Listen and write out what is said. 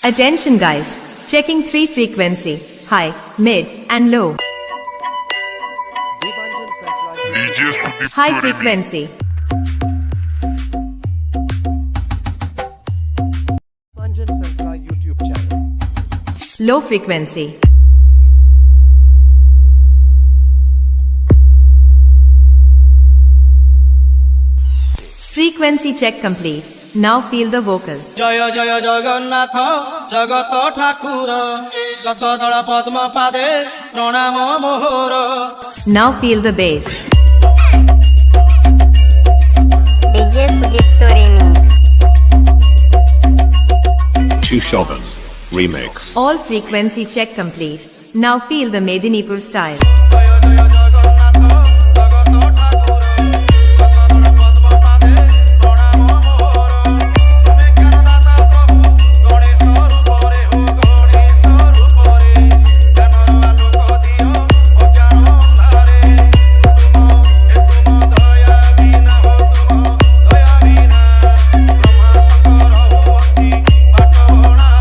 Attention guys, checking 3 frequency, high, mid and low. High frequency. Deepanjan Sankla YouTube channel. Low frequency. Frequency check complete. Now feel the vocal. জয় জয় জগন্নাথ জগত ঠাকুর শতদল পদ্ম পাদে প্রণাম মোহর। Now feel the bass. DJ Sugipto Remix. Chushovan Remix. All frequency check complete. Now feel the Medinipur style.